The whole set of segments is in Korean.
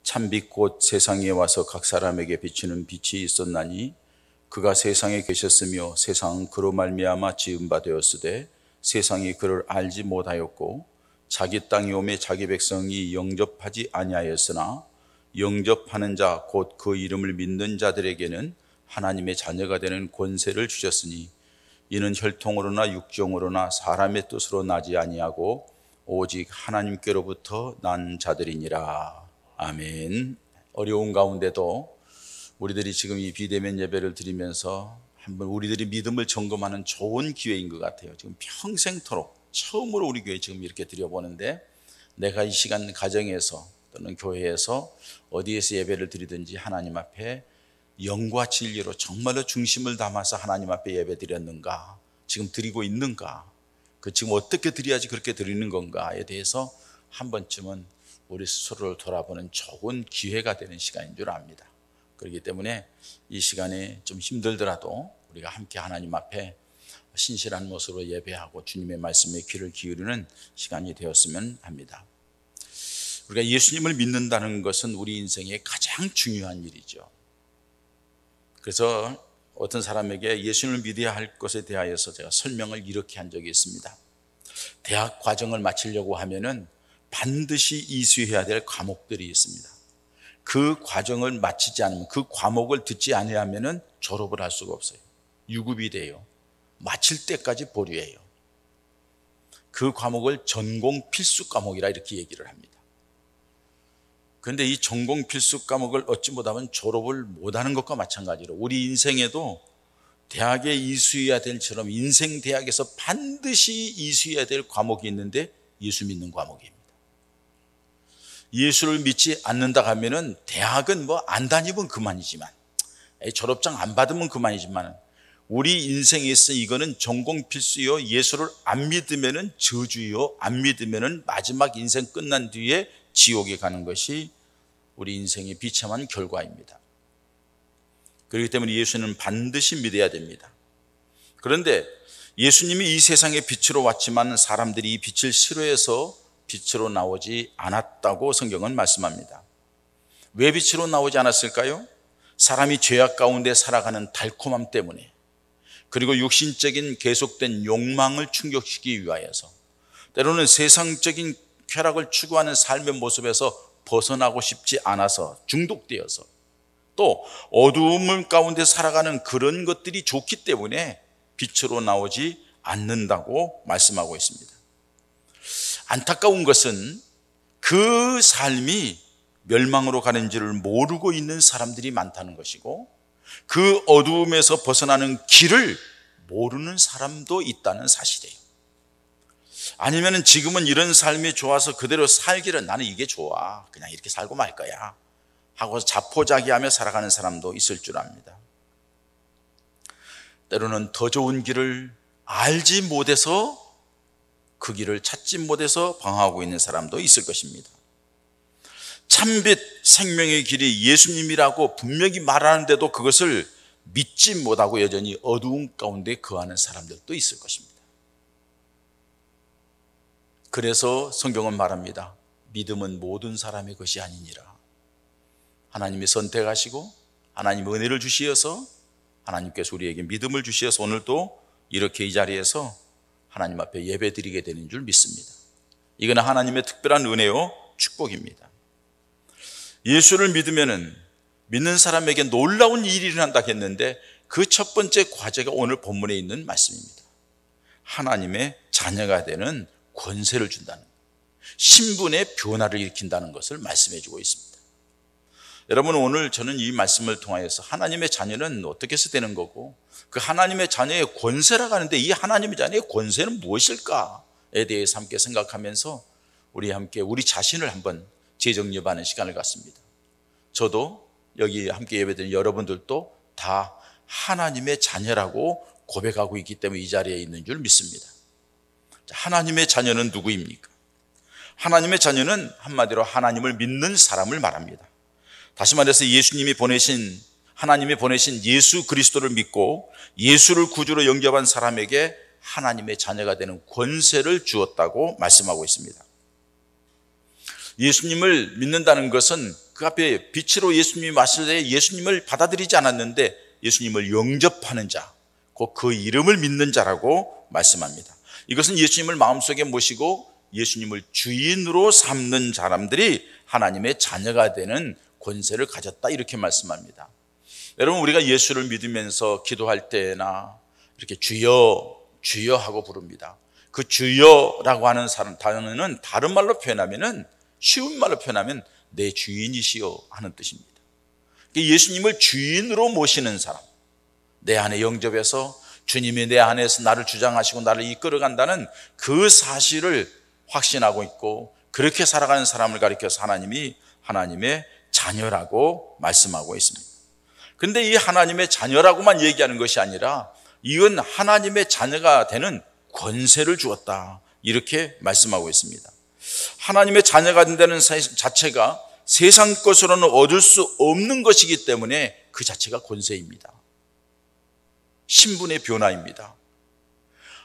참빛 곧 세상에 와서 각 사람에게 비치는 빛이 있었나니 그가 세상에 계셨으며 세상은 그로 말미암아 지은 바 되었으되 세상이 그를 알지 못하였고 자기 땅에 오매 자기 백성이 영접하지 아니하였으나 영접하는 자 곧 그 이름을 믿는 자들에게는 하나님의 자녀가 되는 권세를 주셨으니 이는 혈통으로나 육정으로나 사람의 뜻으로 나지 아니하고 오직 하나님께로부터 난 자들이니라. 아멘. 어려운 가운데도 우리들이 지금 이 비대면 예배를 드리면서 한번 우리들이 믿음을 점검하는 좋은 기회인 것 같아요. 지금 평생토록 처음으로 우리 교회 지금 이렇게 드려보는데, 내가 이 시간 가정에서 또는 교회에서 어디에서 예배를 드리든지 하나님 앞에 영과 진리로 정말로 중심을 담아서 하나님 앞에 예배 드렸는가, 지금 드리고 있는가, 그 지금 어떻게 드려야지 그렇게 드리는 건가에 대해서 한 번쯤은 우리 스스로를 돌아보는 좋은 기회가 되는 시간인 줄 압니다. 그렇기 때문에 이 시간에 좀 힘들더라도 우리가 함께 하나님 앞에 신실한 모습으로 예배하고 주님의 말씀에 귀를 기울이는 시간이 되었으면 합니다. 우리가 예수님을 믿는다는 것은 우리 인생의 가장 중요한 일이죠. 그래서 어떤 사람에게 예수님을 믿어야 할 것에 대하여서 제가 설명을 이렇게 한 적이 있습니다. 대학 과정을 마치려고 하면은 반드시 이수해야 될 과목들이 있습니다. 그 과정을 마치지 않으면, 그 과목을 듣지 아니하면은 졸업을 할 수가 없어요. 유급이 돼요. 마칠 때까지 보류해요. 그 과목을 전공 필수 과목이라 이렇게 얘기를 합니다. 그런데 이 전공 필수 과목을 얻지 못하면 졸업을 못하는 것과 마찬가지로 우리 인생에도 대학에 이수해야 될 처럼 인생 대학에서 반드시 이수해야 될 과목이 있는데 예수 믿는 과목입니다. 예수를 믿지 않는다 하면은 대학은 뭐 안 다니면 그만이지만, 졸업장 안 받으면 그만이지만, 우리 인생에 있어 이거는 전공 필수요. 예수를 안 믿으면은 저주요. 안 믿으면은 마지막 인생 끝난 뒤에 지옥에 가는 것이 우리 인생의 비참한 결과입니다. 그렇기 때문에 예수는 반드시 믿어야 됩니다. 그런데 예수님이 이 세상에 빛으로 왔지만 사람들이 이 빛을 싫어해서 빛으로 나오지 않았다고 성경은 말씀합니다. 왜 빛으로 나오지 않았을까요? 사람이 죄악 가운데 살아가는 달콤함 때문에, 그리고 육신적인 계속된 욕망을 충족시키기 위하여서, 때로는 세상적인 쾌락을 추구하는 삶의 모습에서 벗어나고 싶지 않아서, 중독되어서, 또 어두움 가운데 살아가는 그런 것들이 좋기 때문에 빛으로 나오지 않는다고 말씀하고 있습니다. 안타까운 것은 그 삶이 멸망으로 가는지를 모르고 있는 사람들이 많다는 것이고, 그 어두움에서 벗어나는 길을 모르는 사람도 있다는 사실이에요. 아니면 지금은 이런 삶이 좋아서 그대로 살기를, 나는 이게 좋아, 그냥 이렇게 살고 말 거야 하고 자포자기하며 살아가는 사람도 있을 줄 압니다. 때로는 더 좋은 길을 알지 못해서, 그 길을 찾지 못해서 방황하고 있는 사람도 있을 것입니다. 참빛 생명의 길이 예수님이라고 분명히 말하는데도 그것을 믿지 못하고 여전히 어두움 가운데 거하는 사람들도 있을 것입니다. 그래서 성경은 말합니다. 믿음은 모든 사람의 것이 아니니라. 하나님이 선택하시고 하나님의 은혜를 주시어서, 하나님께서 우리에게 믿음을 주시어서 오늘도 이렇게 이 자리에서 하나님 앞에 예배드리게 되는 줄 믿습니다. 이건 하나님의 특별한 은혜요 축복입니다. 예수를 믿으면은 믿는 사람에게 놀라운 일이 일어난다 했는데, 그 첫 번째 과제가 오늘 본문에 있는 말씀입니다. 하나님의 자녀가 되는 권세를 준다는, 신분의 변화를 일으킨다는 것을 말씀해 주고 있습니다. 여러분, 오늘 저는 이 말씀을 통하여서 하나님의 자녀는 어떻게 해서 되는 거고, 그 하나님의 자녀의 권세라고 하는데 이 하나님의 자녀의 권세는 무엇일까에 대해서 함께 생각하면서 우리 함께 우리 자신을 한번 재정립하는 시간을 갖습니다. 저도 여기 함께 예배드린 여러분들도 다 하나님의 자녀라고 고백하고 있기 때문에 이 자리에 있는 줄 믿습니다. 하나님의 자녀는 누구입니까? 하나님의 자녀는 한마디로 하나님을 믿는 사람을 말합니다. 다시 말해서 하나님이 보내신 예수 그리스도를 믿고 예수를 구주로 영접한 사람에게 하나님의 자녀가 되는 권세를 주었다고 말씀하고 있습니다. 예수님을 믿는다는 것은 그 앞에 빛으로 예수님이 왔을 때 예수님을 받아들이지 않았는데 예수님을 영접하는 자, 곧 그 이름을 믿는 자라고 말씀합니다. 이것은 예수님을 마음속에 모시고 예수님을 주인으로 삼는 사람들이 하나님의 자녀가 되는 권세를 가졌다, 이렇게 말씀합니다. 여러분, 우리가 예수를 믿으면서 기도할 때나 이렇게 주여 주여 하고 부릅니다. 그 주여라고 하는 단어는 다른 말로 표현하면은, 쉬운 말로 표현하면 내 주인이시여 하는 뜻입니다. 예수님을 주인으로 모시는 사람, 내 안에 영접해서 주님이 내 안에서 나를 주장하시고 나를 이끌어간다는 그 사실을 확신하고 있고, 그렇게 살아가는 사람을 가리켜서 하나님이 하나님의 자녀라고 말씀하고 있습니다. 그런데 이 하나님의 자녀라고만 얘기하는 것이 아니라 이건 하나님의 자녀가 되는 권세를 주었다, 이렇게 말씀하고 있습니다. 하나님의 자녀가 된다는 자체가 세상 것으로는 얻을 수 없는 것이기 때문에 그 자체가 권세입니다. 신분의 변화입니다.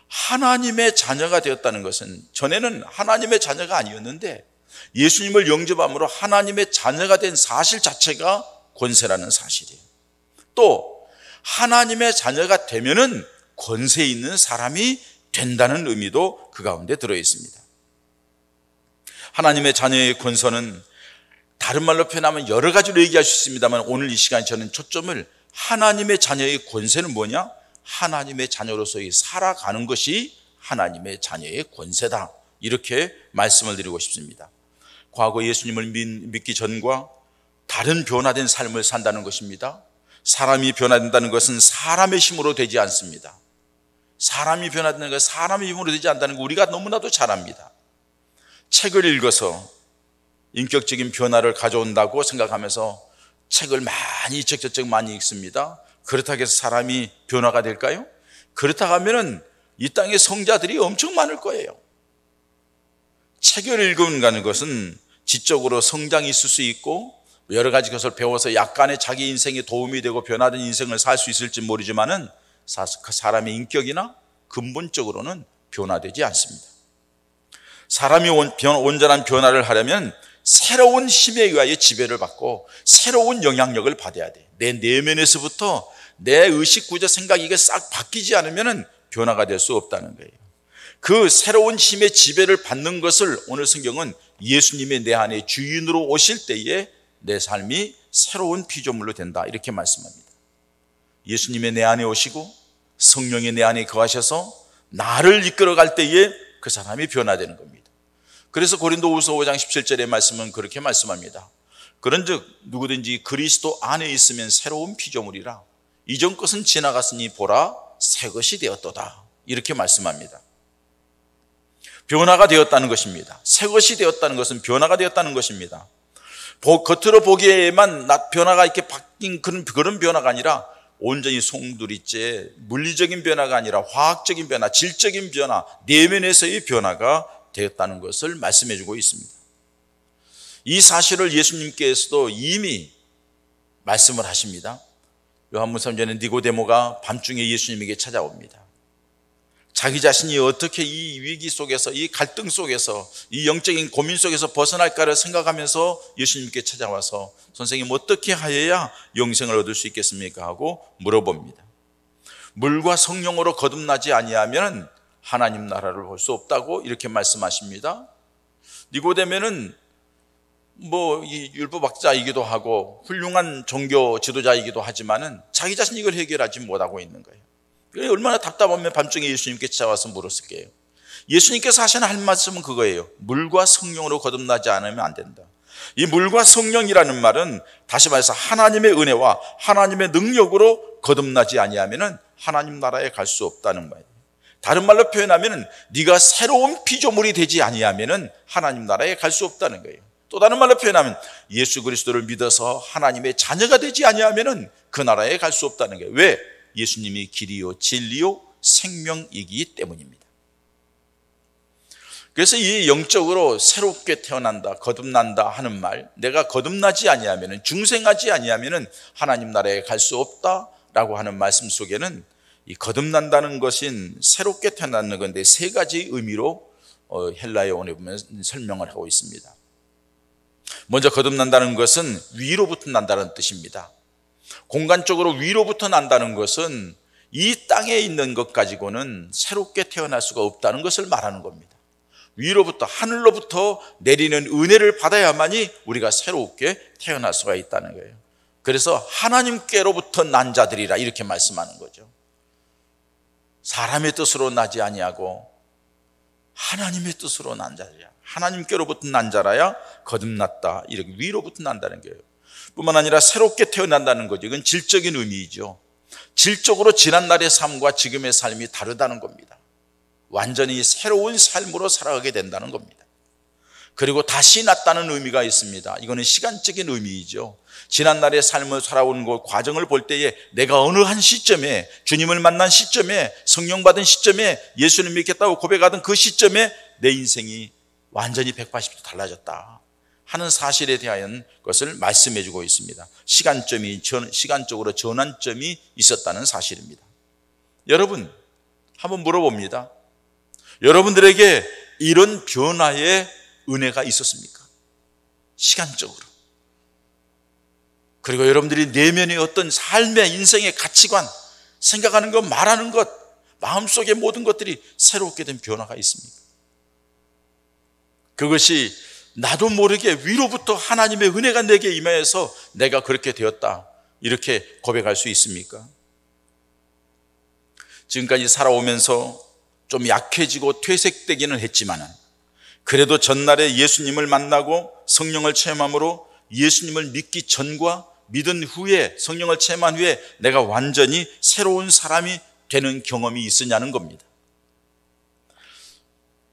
하나님의 자녀가 되었다는 것은, 전에는 하나님의 자녀가 아니었는데 예수님을 영접함으로 하나님의 자녀가 된 사실 자체가 권세라는 사실이에요. 또 하나님의 자녀가 되면은 권세 있는 사람이 된다는 의미도 그 가운데 들어 있습니다. 하나님의 자녀의 권세는 다른 말로 표현하면 여러 가지로 얘기할 수 있습니다만, 오늘 이 시간에 저는 초점을 하나님의 자녀의 권세는 뭐냐? 하나님의 자녀로서의 살아가는 것이 하나님의 자녀의 권세다, 이렇게 말씀을 드리고 싶습니다. 과거 예수님을 믿기 전과 다른 변화된 삶을 산다는 것입니다. 사람이 변화된다는 것은 사람의 힘으로 되지 않습니다. 사람이 변화되는 것은 사람의 힘으로 되지 않다는 거 우리가 너무나도 잘 압니다. 책을 읽어서 인격적인 변화를 가져온다고 생각하면서 책을 적극적으로 많이 읽습니다. 그렇다고 해서 사람이 변화가 될까요? 그렇다고 하면은 이 땅에 성자들이 엄청 많을 거예요. 책을 읽는다는 것은 지적으로 성장이 있을 수 있고 여러 가지 것을 배워서 약간의 자기 인생에 도움이 되고 변화된 인생을 살 수 있을지 모르지만은 사람의 인격이나 근본적으로는 변화되지 않습니다. 사람이 온전한 변화를 하려면 새로운 힘에 의하여 지배를 받고 새로운 영향력을 받아야 돼. 내 내면에서부터 내 의식, 구조, 생각이 이게 싹 바뀌지 않으면 변화가 될 수 없다는 거예요. 그 새로운 힘의 지배를 받는 것을 오늘 성경은 예수님의 내 안에 주인으로 오실 때에 내 삶이 새로운 피조물로 된다, 이렇게 말씀합니다. 예수님의 내 안에 오시고 성령이 내 안에 거하셔서 나를 이끌어갈 때에 그 사람이 변화되는 겁니다. 그래서 고린도후서 5장 17절의 말씀은 그렇게 말씀합니다. 그런즉 누구든지 그리스도 안에 있으면 새로운 피조물이라, 이전 것은 지나갔으니 보라 새 것이 되었도다, 이렇게 말씀합니다. 변화가 되었다는 것입니다. 새 것이 되었다는 것은 변화가 되었다는 것입니다. 겉으로 보기에만 변화가 이렇게 바뀐 그런 변화가 아니라 온전히 송두리째 물리적인 변화가 아니라 화학적인 변화, 질적인 변화, 내면에서의 변화가 되었다는 것을 말씀해 주고 있습니다. 이 사실을 예수님께서도 이미 말씀을 하십니다. 요한복음 3장에 니고데모가 밤중에 예수님에게 찾아옵니다. 자기 자신이 어떻게 이 위기 속에서, 이 갈등 속에서, 이 영적인 고민 속에서 벗어날까를 생각하면서 예수님께 찾아와서 선생님 어떻게 하여야 영생을 얻을 수 있겠습니까? 하고 물어봅니다. 물과 성령으로 거듭나지 아니하면 하나님 나라를 볼 수 없다고 이렇게 말씀하십니다. 니고데모는 이 율법학자이기도 하고 훌륭한 종교 지도자이기도 하지만은 자기 자신이 이걸 해결하지 못하고 있는 거예요. 얼마나 답답하면 밤중에 예수님께 찾아와서 물었을게요. 예수님께서 하시는 할 말씀은 그거예요. 물과 성령으로 거듭나지 않으면 안 된다. 이 물과 성령이라는 말은 다시 말해서 하나님의 은혜와 하나님의 능력으로 거듭나지 아니하면 하나님 나라에 갈 수 없다는 거예요. 다른 말로 표현하면 네가 새로운 피조물이 되지 아니하면 하나님 나라에 갈 수 없다는 거예요. 또 다른 말로 표현하면 예수 그리스도를 믿어서 하나님의 자녀가 되지 아니하면 그 나라에 갈 수 없다는 거예요. 왜? 예수님이 길이요 진리요 생명이기 때문입니다. 그래서 이 영적으로 새롭게 태어난다, 거듭난다 하는 말, 내가 거듭나지 아니하면, 중생하지 아니하면 하나님 나라에 갈 수 없다라고 하는 말씀 속에는 이 거듭난다는 것은 새롭게 태어나는 건데 세 가지 의미로 헬라어에 보면 설명을 하고 있습니다. 먼저 거듭난다는 것은 위로부터 난다는 뜻입니다. 공간적으로 위로부터 난다는 것은 이 땅에 있는 것 가지고는 새롭게 태어날 수가 없다는 것을 말하는 겁니다. 위로부터, 하늘로부터 내리는 은혜를 받아야만이 우리가 새롭게 태어날 수가 있다는 거예요. 그래서 하나님께로부터 난 자들이라 이렇게 말씀하는 거죠. 사람의 뜻으로 나지 아니하고 하나님의 뜻으로 난 자들이야. 하나님께로부터 난 자라야 거듭났다. 이렇게 위로부터 난다는 거예요. 뿐만 아니라 새롭게 태어난다는 거죠. 이건 질적인 의미이죠. 질적으로 지난날의 삶과 지금의 삶이 다르다는 겁니다. 완전히 새로운 삶으로 살아가게 된다는 겁니다. 그리고 다시 났다는 의미가 있습니다. 이거는 시간적인 의미이죠. 지난날의 삶을 살아온 그 과정을 볼 때에 내가 어느 한 시점에, 주님을 만난 시점에, 성령 받은 시점에, 예수님 믿겠다고 고백하던 그 시점에 내 인생이 완전히 180도 달라졌다 하는 사실에 대한 것을 말씀해 주고 있습니다. 시간적으로 전환점이 있었다는 사실입니다. 여러분, 한번 물어봅니다. 여러분들에게 이런 변화의 은혜가 있었습니까? 시간적으로. 그리고 여러분들이 내면의 어떤 삶의 인생의 가치관, 생각하는 것, 말하는 것, 마음속의 모든 것들이 새롭게 된 변화가 있습니까? 그것이 나도 모르게 위로부터 하나님의 은혜가 내게 임하여서 내가 그렇게 되었다, 이렇게 고백할 수 있습니까? 지금까지 살아오면서 좀 약해지고 퇴색되기는 했지만 그래도 전날에 예수님을 만나고 성령을 체험함으로 예수님을 믿기 전과 믿은 후에, 성령을 체험한 후에 내가 완전히 새로운 사람이 되는 경험이 있었냐는 겁니다.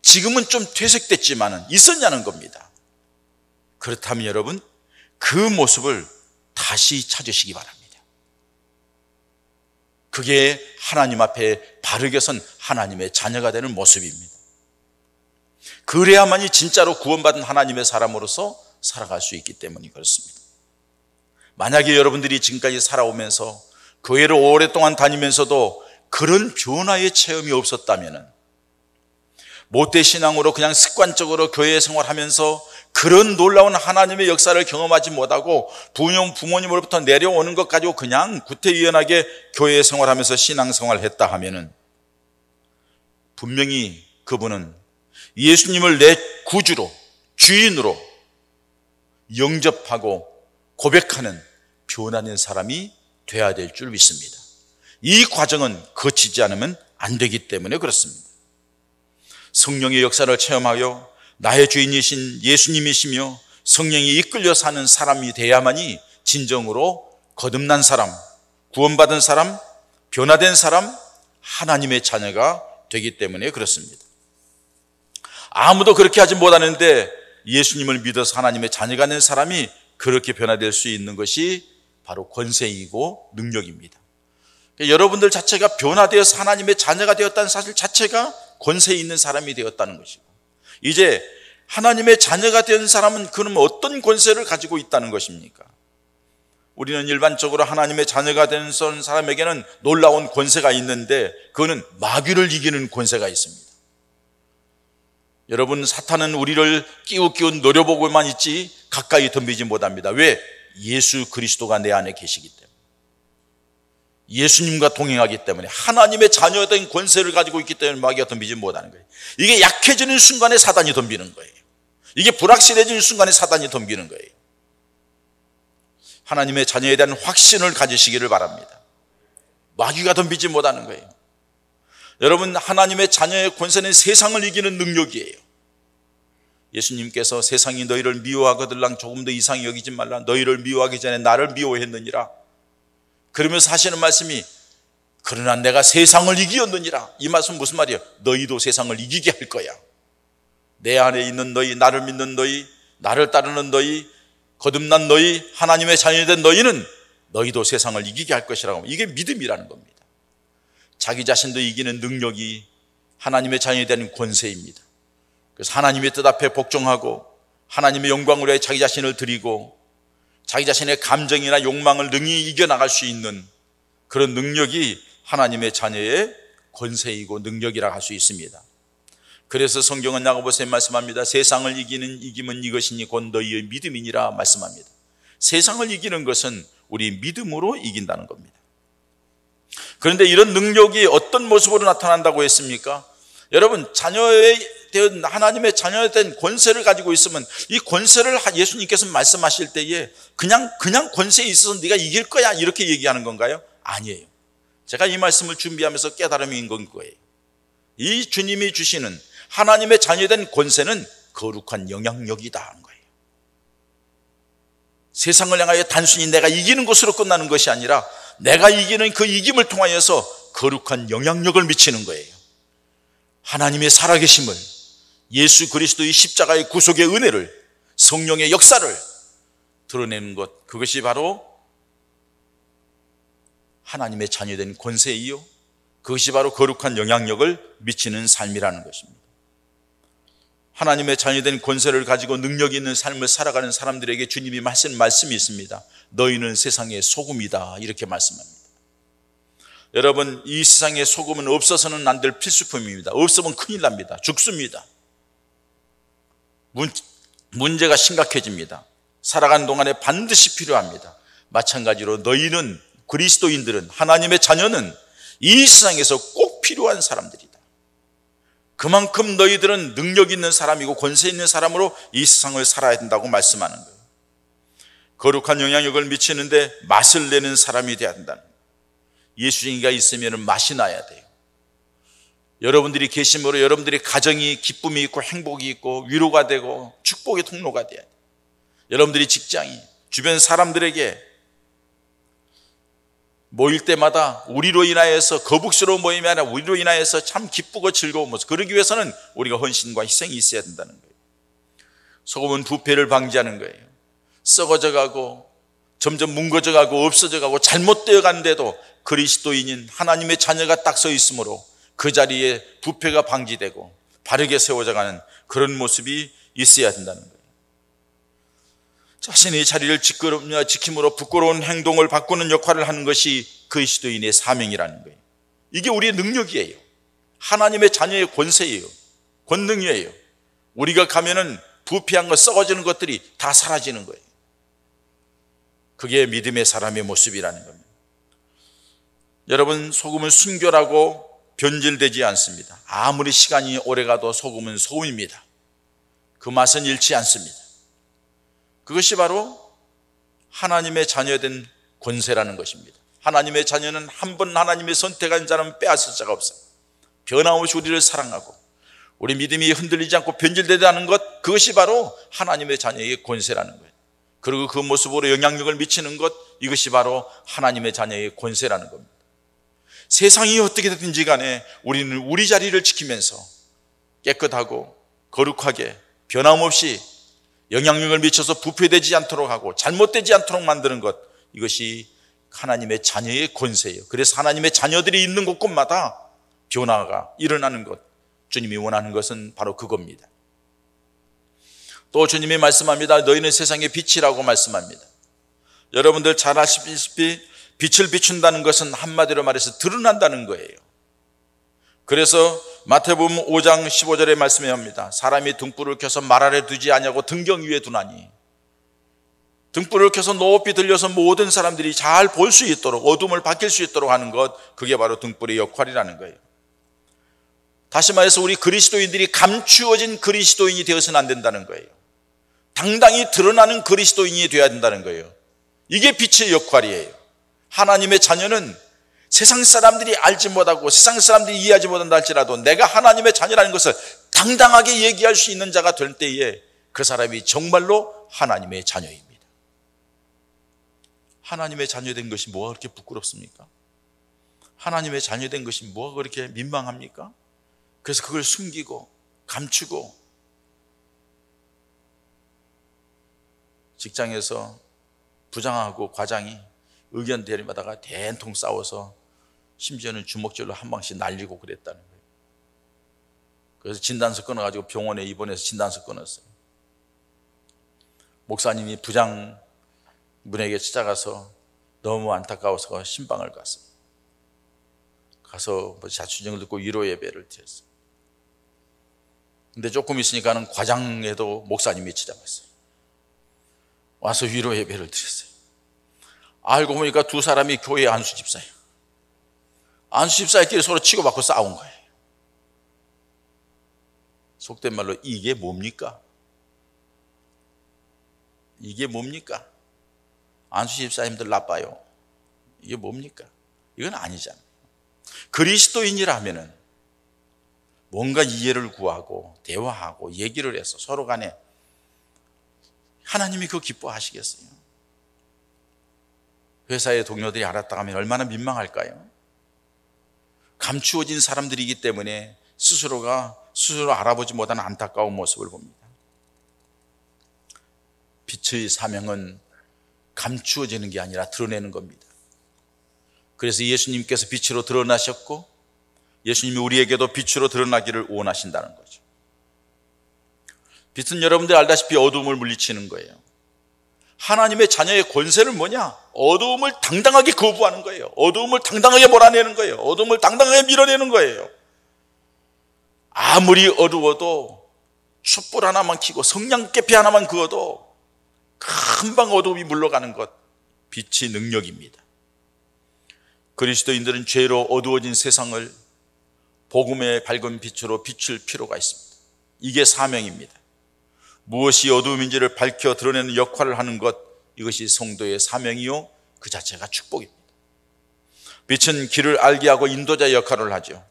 지금은 좀 퇴색됐지만 있었냐는 겁니다. 그렇다면 여러분, 그 모습을 다시 찾으시기 바랍니다. 그게 하나님 앞에 바르게 선 하나님의 자녀가 되는 모습입니다. 그래야만이 진짜로 구원받은 하나님의 사람으로서 살아갈 수 있기 때문이 그렇습니다. 만약에 여러분들이 지금까지 살아오면서 교회를 오랫동안 다니면서도 그런 변화의 체험이 없었다면, 모태신앙으로 그냥 습관적으로 교회 생활하면서 그런 놀라운 하나님의 역사를 경험하지 못하고 부모님으로부터 내려오는 것 가지고 그냥 구태의연하게 교회 생활하면서 신앙생활을 했다 하면은 분명히 그분은 예수님을 내 구주로, 주인으로 영접하고 고백하는 변화된 사람이 돼야 될 줄 믿습니다. 이 과정은 거치지 않으면 안 되기 때문에 그렇습니다. 성령의 역사를 체험하여 나의 주인이신 예수님이시며 성령이 이끌려 사는 사람이 돼야만이 진정으로 거듭난 사람, 구원받은 사람, 변화된 사람, 하나님의 자녀가 되기 때문에 그렇습니다. 아무도 그렇게 하지 못하는데 예수님을 믿어서 하나님의 자녀가 된 사람이 그렇게 변화될 수 있는 것이 바로 권세이고 능력입니다. 여러분들 자체가 변화되어서 하나님의 자녀가 되었다는 사실 자체가 권세 있는 사람이 되었다는 것이고, 이제 하나님의 자녀가 된 사람은 그럼 어떤 권세를 가지고 있다는 것입니까? 우리는 일반적으로 하나님의 자녀가 된 사람에게는 놀라운 권세가 있는데 그거는 마귀를 이기는 권세가 있습니다. 여러분, 사탄은 우리를 끼우끼우 노려보고만 있지 가까이 덤비지 못합니다. 왜? 예수 그리스도가 내 안에 계시기 때문에, 예수님과 동행하기 때문에, 하나님의 자녀된 권세를 가지고 있기 때문에 마귀가 덤비지 못하는 거예요. 이게 약해지는 순간에 사단이 덤비는 거예요. 이게 불확실해지는 순간에 사단이 덤비는 거예요. 하나님의 자녀에 대한 확신을 가지시기를 바랍니다. 마귀가 덤비지 못하는 거예요. 여러분, 하나님의 자녀의 권세는 세상을 이기는 능력이에요. 예수님께서 세상이 너희를 미워하거들랑 조금 더 이상히 여기지 말라, 너희를 미워하기 전에 나를 미워했느니라. 그러면서 하시는 말씀이 그러나 내가 세상을 이기었느니라. 이 말씀은 무슨 말이에요? 너희도 세상을 이기게 할 거야. 내 안에 있는 너희, 나를 믿는 너희, 나를 따르는 너희, 거듭난 너희, 하나님의 자녀이 된 너희는 너희도 세상을 이기게 할 것이라고. 이게 믿음이라는 겁니다. 자기 자신도 이기는 능력이 하나님의 자녀이 되는 권세입니다. 그래서 하나님의 뜻 앞에 복종하고 하나님의 영광을 위해 자기 자신을 드리고 자기 자신의 감정이나 욕망을 능히 이겨나갈 수 있는 그런 능력이 하나님의 자녀의 권세이고 능력이라 할 수 있습니다. 그래서 성경은 야고보서에 말씀합니다. 세상을 이기면 이것이니 곧 너희의 믿음이니라 말씀합니다. 세상을 이기는 것은 우리 믿음으로 이긴다는 겁니다. 그런데 이런 능력이 어떤 모습으로 나타난다고 했습니까? 여러분, 하나님의 자녀된 권세를 가지고 있으면 이 권세를 예수님께서 말씀하실 때에 그냥 권세에 있어서 네가 이길 거야 이렇게 얘기하는 건가요? 아니에요. 제가 이 말씀을 준비하면서 깨달음이 있는 거예요. 이 주님이 주시는 하나님의 자녀된 권세는 거룩한 영향력이다 하는 거예요. 세상을 향하여 단순히 내가 이기는 것으로 끝나는 것이 아니라 내가 이기는 그 이김을 통하여서 거룩한 영향력을 미치는 거예요. 하나님의 살아계심을, 예수 그리스도의 십자가의 구속의 은혜를, 성령의 역사를 드러내는 것, 그것이 바로 하나님의 자녀된 권세이요, 그것이 바로 거룩한 영향력을 미치는 삶이라는 것입니다. 하나님의 자녀된 권세를 가지고 능력 있는 삶을 살아가는 사람들에게 주님이 하신 말씀이 있습니다. 너희는 세상의 소금이다 이렇게 말씀합니다. 여러분, 이 세상의 소금은 없어서는 안 될 필수품입니다. 없으면 큰일 납니다. 죽습니다. 문제가 심각해집니다. 살아가는 동안에 반드시 필요합니다. 마찬가지로 너희는, 그리스도인들은, 하나님의 자녀는 이 세상에서 꼭 필요한 사람들이다. 그만큼 너희들은 능력 있는 사람이고 권세 있는 사람으로 이 세상을 살아야 된다고 말씀하는 거예요. 거룩한 영향력을 미치는데 맛을 내는 사람이 되어야 된다는 거예요. 예수님이 있으면 맛이 나야 돼요. 여러분들이 계심으로 여러분들의 가정이 기쁨이 있고 행복이 있고 위로가 되고 축복의 통로가 돼야 돼요. 여러분들이 직장이, 주변 사람들에게 모일 때마다 우리로 인하여서 거북스러운 모임이 아니라 우리로 인하여서 참 기쁘고 즐거운 모습, 그러기 위해서는 우리가 헌신과 희생이 있어야 된다는 거예요. 소금은 부패를 방지하는 거예요. 썩어져 가고 점점 뭉거져 가고 없어져 가고 잘못되어 가는데도 그리스도인인 하나님의 자녀가 딱 서 있으므로 그 자리에 부패가 방지되고 바르게 세워져 가는 그런 모습이 있어야 된다는 거예요. 자신의 자리를 지킴으로 부끄러운 행동을 바꾸는 역할을 하는 것이 그리스도인의 사명이라는 거예요. 이게 우리의 능력이에요. 하나님의 자녀의 권세예요. 권능이에요. 우리가 가면은 부패한 것, 썩어지는 것들이 다 사라지는 거예요. 그게 믿음의 사람의 모습이라는 겁니다. 여러분, 소금은 순결하고 변질되지 않습니다. 아무리 시간이 오래가도 소금은 소금입니다. 그 맛은 잃지 않습니다. 그것이 바로 하나님의 자녀된 권세라는 것입니다. 하나님의 자녀는 한 번 하나님의 선택한 자는 빼앗을 자가 없어요. 변함없이 우리를 사랑하고 우리 믿음이 흔들리지 않고 변질되지 않는 것, 그것이 바로 하나님의 자녀의 권세라는 거예요. 그리고 그 모습으로 영향력을 미치는 것, 이것이 바로 하나님의 자녀의 권세라는 겁니다. 세상이 어떻게 되든지 간에 우리는 우리 자리를 지키면서 깨끗하고 거룩하게 변함없이 영향력을 미쳐서 부패되지 않도록 하고 잘못되지 않도록 만드는 것, 이것이 하나님의 자녀의 권세예요. 그래서 하나님의 자녀들이 있는 곳곳마다 변화가 일어나는 것, 주님이 원하는 것은 바로 그겁니다. 또 주님이 말씀합니다. 너희는 세상의 빛이라고 말씀합니다. 여러분들 잘 아시다시피 빛을 비춘다는 것은 한마디로 말해서 드러난다는 거예요. 그래서 마태복음 5장 15절에 말씀해 합니다. 사람이 등불을 켜서 말 아래 두지 아니하고 등경 위에 두나니, 등불을 켜서 높이 들려서 모든 사람들이 잘 볼 수 있도록, 어둠을 밝힐 수 있도록 하는 것, 그게 바로 등불의 역할이라는 거예요. 다시 말해서 우리 그리스도인들이 감추어진 그리스도인이 되어서는 안 된다는 거예요. 당당히 드러나는 그리스도인이 되어야 된다는 거예요. 이게 빛의 역할이에요. 하나님의 자녀는 세상 사람들이 알지 못하고 세상 사람들이 이해하지 못한다 할지라도 내가 하나님의 자녀라는 것을 당당하게 얘기할 수 있는 자가 될 때에 그 사람이 정말로 하나님의 자녀입니다. 하나님의 자녀된 것이 뭐가 그렇게 부끄럽습니까? 하나님의 자녀된 것이 뭐가 그렇게 민망합니까? 그래서 그걸 숨기고 감추고, 직장에서 부장하고 과장이 의견 대립하다가 대통령 싸워서 심지어는 주먹질로 한 방씩 날리고 그랬다는 거예요. 그래서 진단서 끊어가지고 병원에 입원해서 진단서 끊었어요. 목사님이 부장분에게 찾아가서 너무 안타까워서 신방을 갔어요. 가서 자취정을 듣고 위로 예배를 드렸어요. 근데 조금 있으니까는 과장에도 목사님이 찾아왔어요. 와서 위로 예배를 드렸어요. 알고 보니까 두 사람이 교회 안수 집사예요. 안수 집사끼리 서로 치고받고 싸운 거예요. 속된 말로 이게 뭡니까? 이게 뭡니까? 안수 집사님들 나빠요. 이게 뭡니까? 이건 아니잖아요. 그리스도인이라면은 뭔가 이해를 구하고 대화하고 얘기를 해서 서로 간에 하나님이 그거 기뻐하시겠어요? 회사의 동료들이 알았다고 하면 얼마나 민망할까요? 감추어진 사람들이기 때문에 스스로 알아보지 못하는 안타까운 모습을 봅니다. 빛의 사명은 감추어지는 게 아니라 드러내는 겁니다. 그래서 예수님께서 빛으로 드러나셨고 예수님이 우리에게도 빛으로 드러나기를 원하신다는 거죠. 빛은 여러분들 알다시피 어두움을 물리치는 거예요. 하나님의 자녀의 권세는 뭐냐? 어두움을 당당하게 거부하는 거예요. 어두움을 당당하게 몰아내는 거예요. 어두움을 당당하게 밀어내는 거예요. 아무리 어두워도 촛불 하나만 켜고 성냥개피 하나만 그어도 금방 어두움이 물러가는 것, 빛이 능력입니다. 그리스도인들은 죄로 어두워진 세상을 복음의 밝은 빛으로 비출 필요가 있습니다. 이게 사명입니다. 무엇이 어두움인지를 밝혀 드러내는 역할을 하는 것, 이것이 성도의 사명이요 그 자체가 축복입니다. 빛은 길을 알게 하고 인도자 역할을 하죠.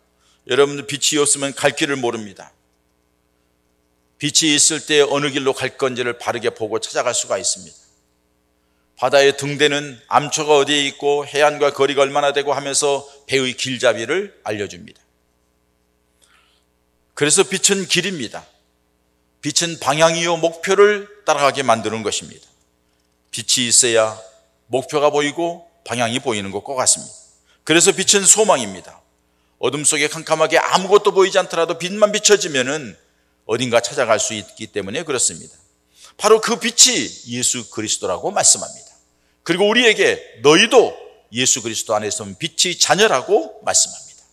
여러분들 빛이 없으면 갈 길을 모릅니다. 빛이 있을 때 어느 길로 갈 건지를 바르게 보고 찾아갈 수가 있습니다. 바다의 등대는 암초가 어디에 있고 해안과 거리가 얼마나 되고 하면서 배의 길잡이를 알려줍니다. 그래서 빛은 길입니다. 빛은 방향이요 목표를 따라가게 만드는 것입니다. 빛이 있어야 목표가 보이고 방향이 보이는 것과 같습니다. 그래서 빛은 소망입니다. 어둠 속에 캄캄하게 아무것도 보이지 않더라도 빛만 비춰지면은 어딘가 찾아갈 수 있기 때문에 그렇습니다. 바로 그 빛이 예수 그리스도라고 말씀합니다. 그리고 우리에게 너희도 예수 그리스도 안에 있으면 빛의 자녀라고 말씀합니다.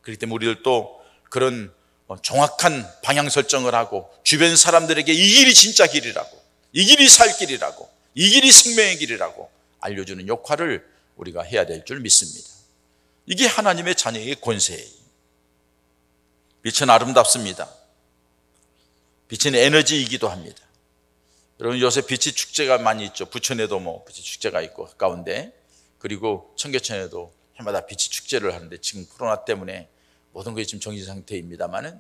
그렇기 때문에 우리들도 그런 정확한 방향 설정을 하고 주변 사람들에게 이 길이 진짜 길이라고, 이 길이 살 길이라고, 이 길이 생명의 길이라고 알려주는 역할을 우리가 해야 될 줄 믿습니다. 이게 하나님의 자녀의 권세예요. 빛은 아름답습니다. 빛은 에너지이기도 합니다. 여러분 요새 빛이 축제가 많이 있죠. 부천에도 빛이 축제가 있고 가까운데, 그리고 청계천에도 해마다 빛이 축제를 하는데 지금 코로나 때문에 모든 것이 지금 정지 상태입니다만은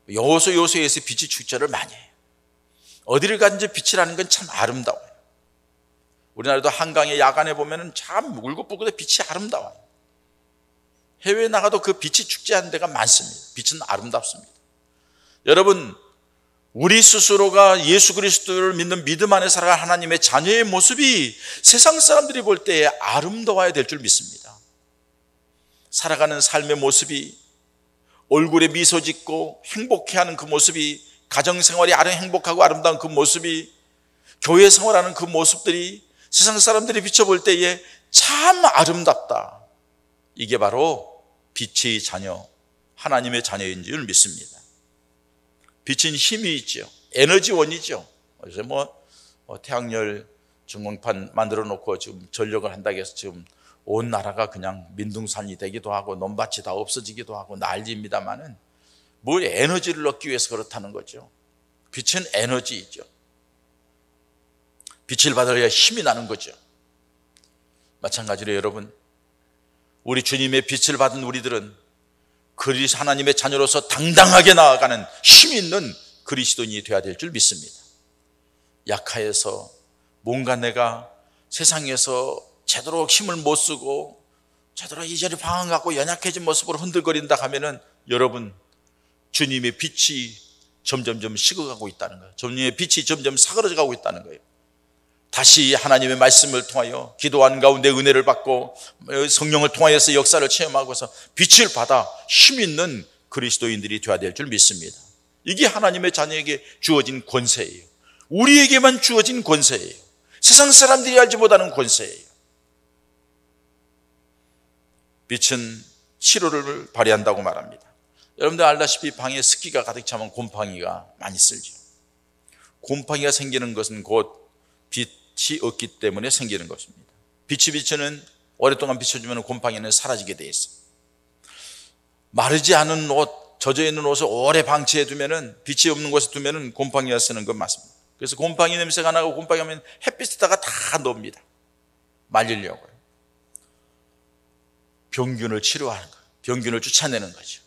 요소에서 빛이 축제를 많이 해요. 어디를 가든지 빛이라는 건 참 아름다워요. 우리나라도 한강에 야간에 보면은 참 울긋불긋해 빛이 아름다워요. 해외에 나가도 그 빛이 축제하는 데가 많습니다. 빛은 아름답습니다. 여러분, 우리 스스로가 예수 그리스도를 믿는 믿음 안에 살아갈 하나님의 자녀의 모습이 세상 사람들이 볼 때에 아름다워야 될 줄 믿습니다. 살아가는 삶의 모습이, 얼굴에 미소 짓고 행복해하는 그 모습이, 가정생활이 행복하고 아름다운 그 모습이, 교회 생활하는 그 모습들이 세상 사람들이 비춰볼 때에 참 아름답다. 이게 바로 빛의 자녀, 하나님의 자녀인 줄 믿습니다. 빛은 힘이 있죠. 에너지원이죠. 그래서 태양열 전광판 만들어 놓고 지금 전력을 한다고 해서 지금 온 나라가 그냥 민둥산이 되기도 하고 논밭이 다 없어지기도 하고 난리입니다만은 뭘 에너지를 얻기 위해서 그렇다는 거죠. 빛은 에너지이죠. 빛을 받아야 힘이 나는 거죠. 마찬가지로 여러분, 우리 주님의 빛을 받은 우리들은 그리스도 하나님의 자녀로서 당당하게 나아가는 힘 있는 그리스도인이 되어야 될 줄 믿습니다. 약하여서 뭔가 내가 세상에서 제대로 힘을 못 쓰고 제대로 이전에 방황 갖고 연약해진 모습으로 흔들거린다 하면은 여러분, 주님의 빛이 점점점 식어가고 있다는 거예요. 주님의 빛이 점점 사그러져 가고 있다는 거예요. 다시 하나님의 말씀을 통하여 기도하는 가운데 은혜를 받고 성령을 통하여서 역사를 체험하고서 빛을 받아 힘 있는 그리스도인들이 되어야 될 줄 믿습니다. 이게 하나님의 자녀에게 주어진 권세예요. 우리에게만 주어진 권세예요. 세상 사람들이 알지 못하는 권세예요. 빛은 치료를 발휘한다고 말합니다. 여러분들 알다시피 방에 습기가 가득 차면 곰팡이가 많이 쓸죠. 곰팡이가 생기는 것은 곧 빛이 없기 때문에 생기는 것입니다. 빛이 비추는, 오랫동안 비춰주면 곰팡이는 사라지게 돼 있어요. 마르지 않은 옷, 젖어 있는 옷을 오래 방치해 두면은, 빛이 없는 곳에 두면은 곰팡이가 쓰는 건 맞습니다. 그래서 곰팡이 냄새가 나고 곰팡이 하면 햇빛에다가 다 넣습니다. 말리려고요. 병균을 치료하는 거예요. 병균을 쫓아내는 거죠.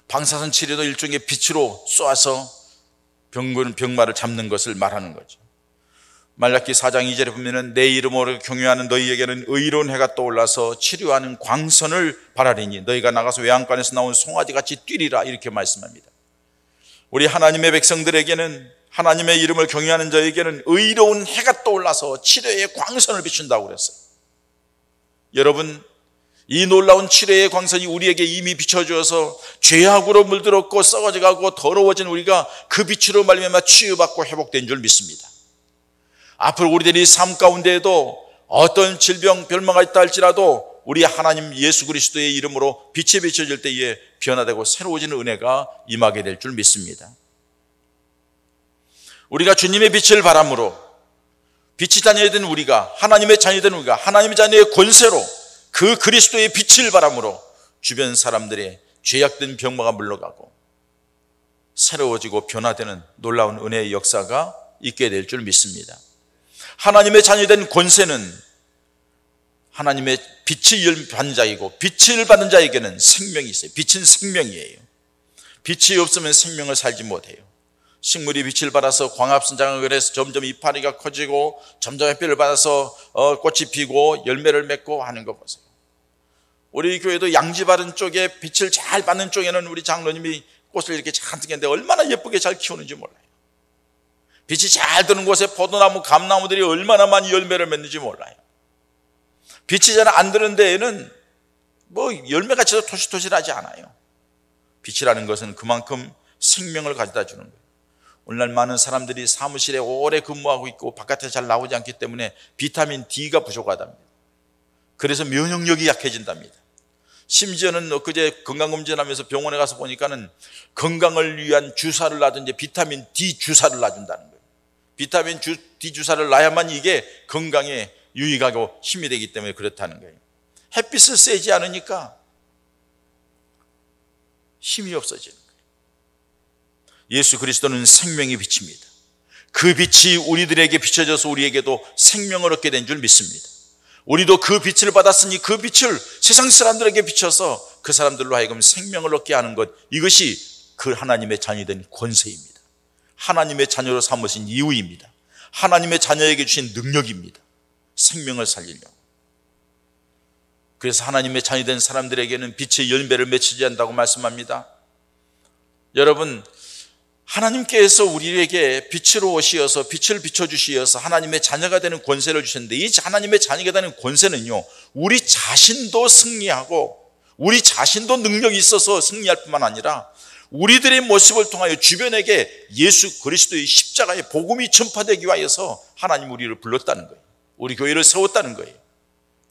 방사선 치료도 일종의 빛으로 쏘아서 병마를 잡는 것을 말하는 거죠. 말라기 4장 2절에 보면은 내 이름으로 경유하는 너희에게는 의로운 해가 떠올라서 치료하는 광선을 바라리니 너희가 나가서 외양간에서 나온 송아지같이 뛰리라, 이렇게 말씀합니다. 우리 하나님의 백성들에게는, 하나님의 이름을 경유하는 저에게는 의로운 해가 떠올라서 치료의 광선을 비춘다고 그랬어요. 여러분, 이 놀라운 치료의 광선이 우리에게 이미 비춰주어서 죄악으로 물들었고 썩어져가고 더러워진 우리가 그 빛으로 말미암아 치유받고 회복된 줄 믿습니다. 앞으로 우리들이 삶 가운데에도 어떤 질병, 별망가 있다 할지라도 우리 하나님 예수 그리스도의 이름으로 빛이 비춰질 때에 변화되고 새로워지는 은혜가 임하게 될 줄 믿습니다. 우리가 주님의 빛을 바람으로, 빛이 자녀된 우리가, 하나님의 자녀된 우리가 하나님의 자녀의 권세로 그 그리스도의 빛을 바람으로 주변 사람들의 죄악된 병마가 물러가고 새로워지고 변화되는 놀라운 은혜의 역사가 있게 될 줄 믿습니다. 하나님의 자녀된 권세는 하나님의 빛을 받는 자이고, 빛을 받는 자에게는 생명이 있어요. 빛은 생명이에요. 빛이 없으면 생명을 살지 못해요. 식물이 빛을 받아서 광합성장을 해서 점점 이파리가 커지고 점점 햇빛을 받아서 꽃이 피고 열매를 맺고 하는 거 보세요. 우리 교회도 양지 바른 쪽에 빛을 잘 받는 쪽에는 우리 장로님이 꽃을 이렇게 잔뜩 했는데 얼마나 예쁘게 잘 키우는지 몰라요. 빛이 잘 드는 곳에 포도나무, 감나무들이 얼마나 많이 열매를 맺는지 몰라요. 빛이 잘 안 드는 데에는 뭐 열매같이 토실토실하지 않아요. 빛이라는 것은 그만큼 생명을 가져다 주는 거예요. 오늘날 많은 사람들이 사무실에 오래 근무하고 있고 바깥에 잘 나오지 않기 때문에 비타민 D가 부족하답니다. 그래서 면역력이 약해진답니다. 심지어는 엊그제 건강검진하면서 병원에 가서 보니까는 건강을 위한 주사를 놔둔데 비타민 D 주사를 놔준다는 거예요. 비타민 D 주사를 놔야만 이게 건강에 유익하고 힘이 되기 때문에 그렇다는 거예요. 햇빛을 쐬지 않으니까 힘이 없어지는 거예요. 예수 그리스도는 생명의 빛입니다. 그 빛이 우리들에게 비춰져서 우리에게도 생명을 얻게 된 줄 믿습니다. 우리도 그 빛을 받았으니 그 빛을 세상 사람들에게 비춰서 그 사람들로 하여금 생명을 얻게 하는 것, 이것이 그 하나님의 자녀된 권세입니다. 하나님의 자녀로 삼으신 이유입니다. 하나님의 자녀에게 주신 능력입니다. 생명을 살리려고. 그래서 하나님의 자녀된 사람들에게는 빛의 열매를 맺히지 않는다고 말씀합니다. 여러분, 하나님께서 우리에게 빛으로 오시어서 빛을 비춰주시어서 하나님의 자녀가 되는 권세를 주셨는데, 이 하나님의 자녀가 되는 권세는요, 우리 자신도 승리하고 우리 자신도 능력이 있어서 승리할 뿐만 아니라 우리들의 모습을 통하여 주변에게 예수 그리스도의 십자가의 복음이 전파되기 위하여서 하나님 우리를 불렀다는 거예요. 우리 교회를 세웠다는 거예요.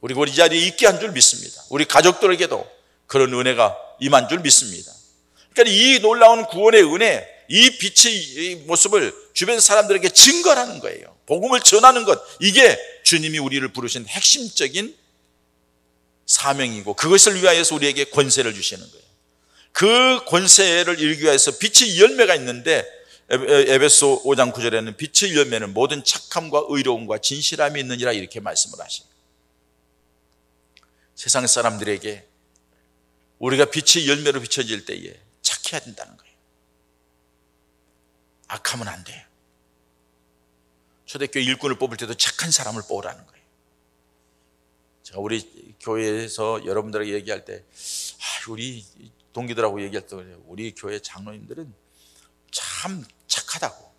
우리가 이 자리에 있게 한 줄 믿습니다. 우리 가족들에게도 그런 은혜가 임한 줄 믿습니다. 그러니까 이 놀라운 구원의 은혜, 이 빛의 모습을 주변 사람들에게 증거하는 거예요. 복음을 전하는 것, 이게 주님이 우리를 부르신 핵심적인 사명이고, 그것을 위하여서 우리에게 권세를 주시는 거예요. 그 권세를 이루기 위해서 빛의 열매가 있는데, 에베소 5장 9절에는 빛의 열매는 모든 착함과 의로움과 진실함이 있느니라, 이렇게 말씀을 하십니다. 세상 사람들에게 우리가 빛의 열매로 비춰질 때에 착해야 된다는 거예요. 악하면 안 돼요. 초대교회 일꾼을 뽑을 때도 착한 사람을 뽑으라는 거예요. 제가 우리 교회에서 여러분들에게 얘기할 때, 우리 동기들하고 얘기할 때 우리 교회 장로님들은 참 착하다고.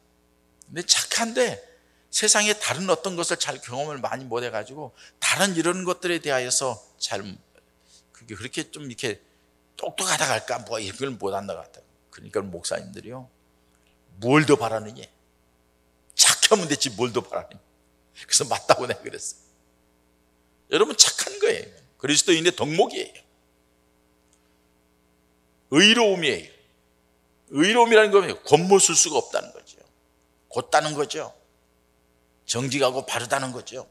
근데 착한데 세상에 다른 어떤 것을 잘 경험을 많이 못 해가지고 다른 이런 것들에 대하여서 잘 그렇게 좀 이렇게 똑똑하다 할까 뭐 이걸 못 한다 같다. 그러니까 목사님들이요, 뭘 더 바라느냐? 착하면 됐지 뭘 더 바라느냐? 그래서 맞다고 내가 그랬어요. 여러분, 착한 거예요. 그리스도인의 덕목이에요. 의로움이에요. 의로움이라는 건 겉모술 수가 없다는 거죠. 곧다는 거죠. 정직하고 바르다는 거죠.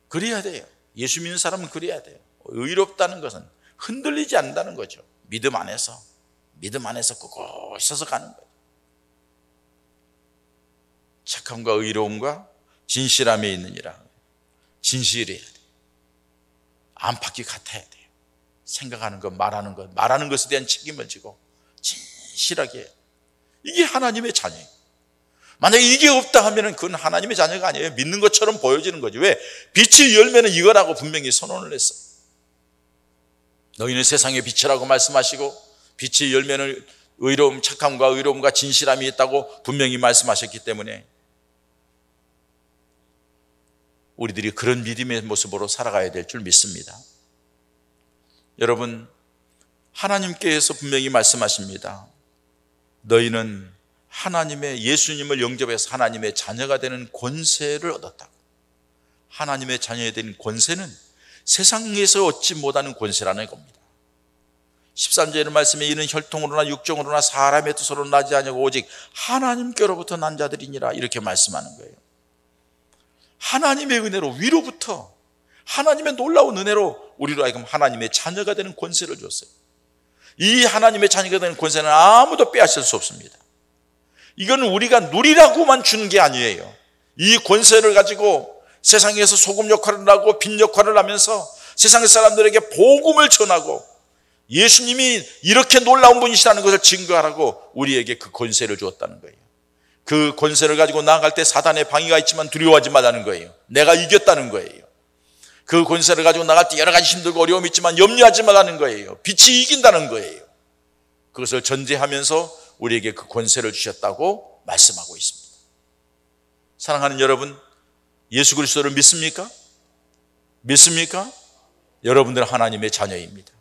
그래야 돼요. 예수 믿는 사람은 그래야 돼요. 의롭다는 것은 흔들리지 않는다는 거죠. 믿음 안에서 꼭 있어서 가는 거예요. 착함과 의로움과 진실함에 있느니라. 진실해야 돼요. 안팎이 같아야 돼요. 생각하는 것, 말하는 것에 대한 책임을 지고 진실하게 해요. 이게 하나님의 자녀예요. 만약에 이게 없다 하면 그건 하나님의 자녀가 아니에요. 믿는 것처럼 보여지는 거죠. 왜? 빛의 열매는 이거라고 분명히 선언을 했어요. 너희는 세상의 빛이라고 말씀하시고 빛의 열매는 의로움, 착함과 의로움과 진실함이 있다고 분명히 말씀하셨기 때문에 우리들이 그런 믿음의 모습으로 살아가야 될 줄 믿습니다. 여러분, 하나님께서 분명히 말씀하십니다. 너희는 하나님의, 예수님을 영접해서 하나님의 자녀가 되는 권세를 얻었다고. 하나님의 자녀가 되는 권세는 세상에서 얻지 못하는 권세라는 겁니다. 13절의 말씀에 이는 혈통으로나 육정으로나 사람의 뜻으로 나지 아니하고 오직 하나님께로부터 난 자들이니라, 이렇게 말씀하는 거예요. 하나님의 은혜로, 위로부터, 하나님의 놀라운 은혜로 우리로 하여금 하나님의 자녀가 되는 권세를 줬어요. 이 하나님의 자녀가 되는 권세는 아무도 빼앗을 수 없습니다. 이거는 우리가 누리라고만 주는 게 아니에요. 이 권세를 가지고 세상에서 소금 역할을 하고 빛 역할을 하면서 세상 사람들에게 복음을 전하고 예수님이 이렇게 놀라운 분이시라는 것을 증거하라고 우리에게 그 권세를 주었다는 거예요. 그 권세를 가지고 나아갈 때 사단의 방해가 있지만 두려워하지 말라는 거예요. 내가 이겼다는 거예요. 그 권세를 가지고 나갈 때 여러 가지 힘들고 어려움이 있지만 염려하지 말라는 거예요. 빛이 이긴다는 거예요. 그것을 전제하면서 우리에게 그 권세를 주셨다고 말씀하고 있습니다. 사랑하는 여러분, 예수 그리스도를 믿습니까? 믿습니까? 여러분들은 하나님의 자녀입니다.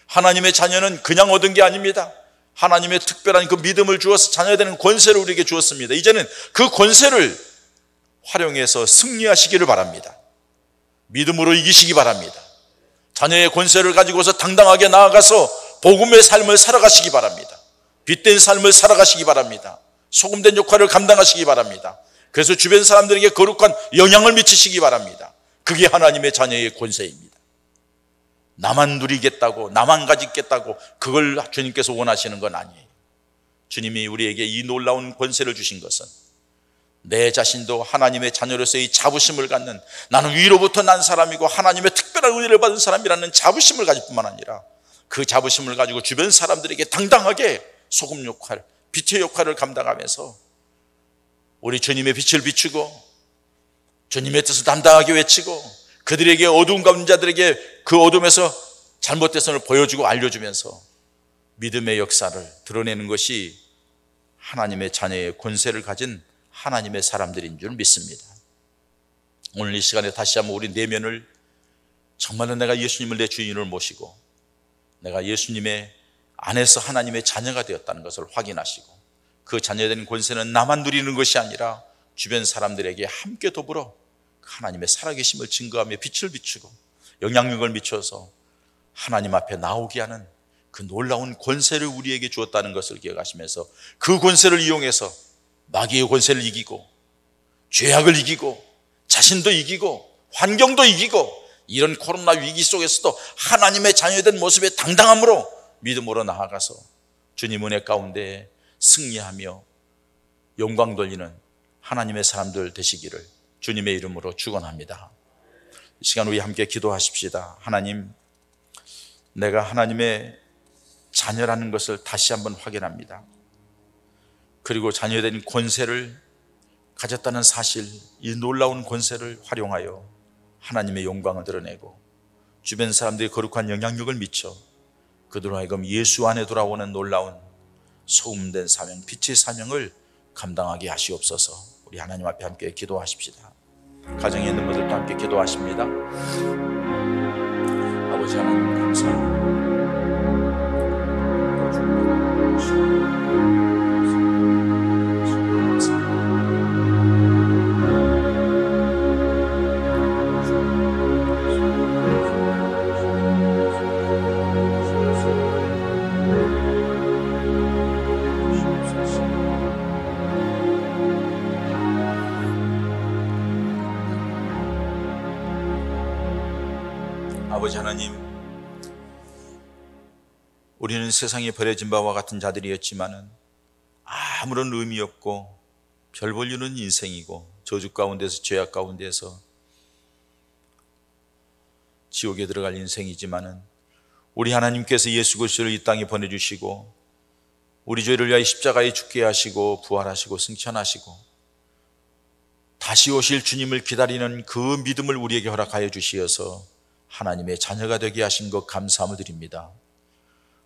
하나님의 자녀는 그냥 얻은 게 아닙니다. 하나님의 특별한 그 믿음을 주어서 자녀가 되는 권세를 우리에게 주었습니다. 이제는 그 권세를 활용해서 승리하시기를 바랍니다. 믿음으로 이기시기 바랍니다. 자녀의 권세를 가지고서 당당하게 나아가서 복음의 삶을 살아가시기 바랍니다. 빛된 삶을 살아가시기 바랍니다. 소금된 역할을 감당하시기 바랍니다. 그래서 주변 사람들에게 거룩한 영향을 미치시기 바랍니다. 그게 하나님의 자녀의 권세입니다. 나만 누리겠다고, 나만 가지겠다고 그걸 주님께서 원하시는 건 아니에요. 주님이 우리에게 이 놀라운 권세를 주신 것은 내 자신도 하나님의 자녀로서의 자부심을 갖는, 나는 위로부터 난 사람이고 하나님의 특별한 은혜를 받은 사람이라는 자부심을 가질 뿐만 아니라 그 자부심을 가지고 주변 사람들에게 당당하게 소금 역할, 빛의 역할을 감당하면서 우리 주님의 빛을 비추고 주님의 뜻을 담당하게 외치고 그들에게 어두운 가운데 자들에게 그 어둠에서 잘못됐음을 보여주고 알려주면서 믿음의 역사를 드러내는 것이 하나님의 자녀의 권세를 가진 하나님의 사람들인 줄 믿습니다. 오늘 이 시간에 다시 한번 우리 내면을 정말로 내가 예수님을 내 주인으로 모시고 내가 예수님의 안에서 하나님의 자녀가 되었다는 것을 확인하시고 그 자녀된 권세는 나만 누리는 것이 아니라 주변 사람들에게 함께 더불어 하나님의 살아계심을 증거하며 빛을 비추고 영향력을 미쳐서 하나님 앞에 나오게 하는 그 놀라운 권세를 우리에게 주었다는 것을 기억하시면서 그 권세를 이용해서 마귀의 권세를 이기고 죄악을 이기고 자신도 이기고 환경도 이기고 이런 코로나 위기 속에서도 하나님의 자녀된 모습의 당당함으로 믿음으로 나아가서 주님 은혜 가운데 승리하며 영광 돌리는 하나님의 사람들 되시기를 주님의 이름으로 축원합니다. 이 시간 우리 함께 기도하십시다. 하나님, 내가 하나님의 자녀라는 것을 다시 한번 확인합니다. 그리고 자녀된 권세를 가졌다는 사실, 이 놀라운 권세를 활용하여 하나님의 영광을 드러내고 주변 사람들이 거룩한 영향력을 미쳐 그들로 하여금 예수 안에 돌아오는 놀라운 소음된 사명, 빛의 사명을 감당하게 하시옵소서. 우리 하나님 앞에 함께 기도하십시다. 가정에 있는 분들도 함께 기도하십니다. 아버지 하나님 감사합니다. 아버지 하나님, 우리는 세상에 버려진 바와 같은 자들이었지만은 아무런 의미 없고 별 볼 일은 인생이고 저주 가운데서 죄악 가운데서 지옥에 들어갈 인생이지만은 우리 하나님께서 예수 그리스도를 이 땅에 보내주시고 우리 죄를 위하여 십자가에 죽게 하시고 부활하시고 승천하시고 다시 오실 주님을 기다리는 그 믿음을 우리에게 허락하여 주시어서 하나님의 자녀가 되게 하신 것 감사함을 드립니다.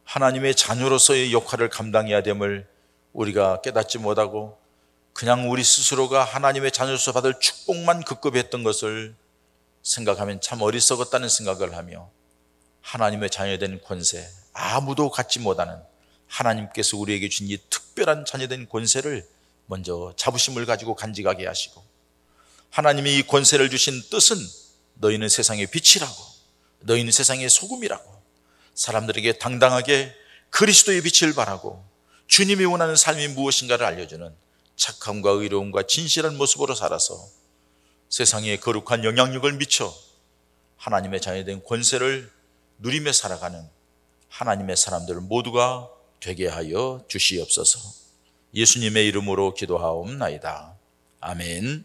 하나님의 자녀로서의 역할을 감당해야 됨을 우리가 깨닫지 못하고 그냥 우리 스스로가 하나님의 자녀로서 받을 축복만 급급했던 것을 생각하면 참 어리석었다는 생각을 하며 하나님의 자녀된 권세, 아무도 갖지 못하는 하나님께서 우리에게 주신 이 특별한 자녀된 권세를 먼저 자부심을 가지고 간직하게 하시고 하나님이 이 권세를 주신 뜻은 너희는 세상의 빛이라고, 너희는 세상의 소금이라고 사람들에게 당당하게 그리스도의 빛을 발하고 주님이 원하는 삶이 무엇인가를 알려주는 착함과 의로움과 진실한 모습으로 살아서 세상에 거룩한 영향력을 미쳐 하나님의 자녀된 권세를 누리며 살아가는 하나님의 사람들 모두가 되게 하여 주시옵소서. 예수님의 이름으로 기도하옵나이다. 아멘.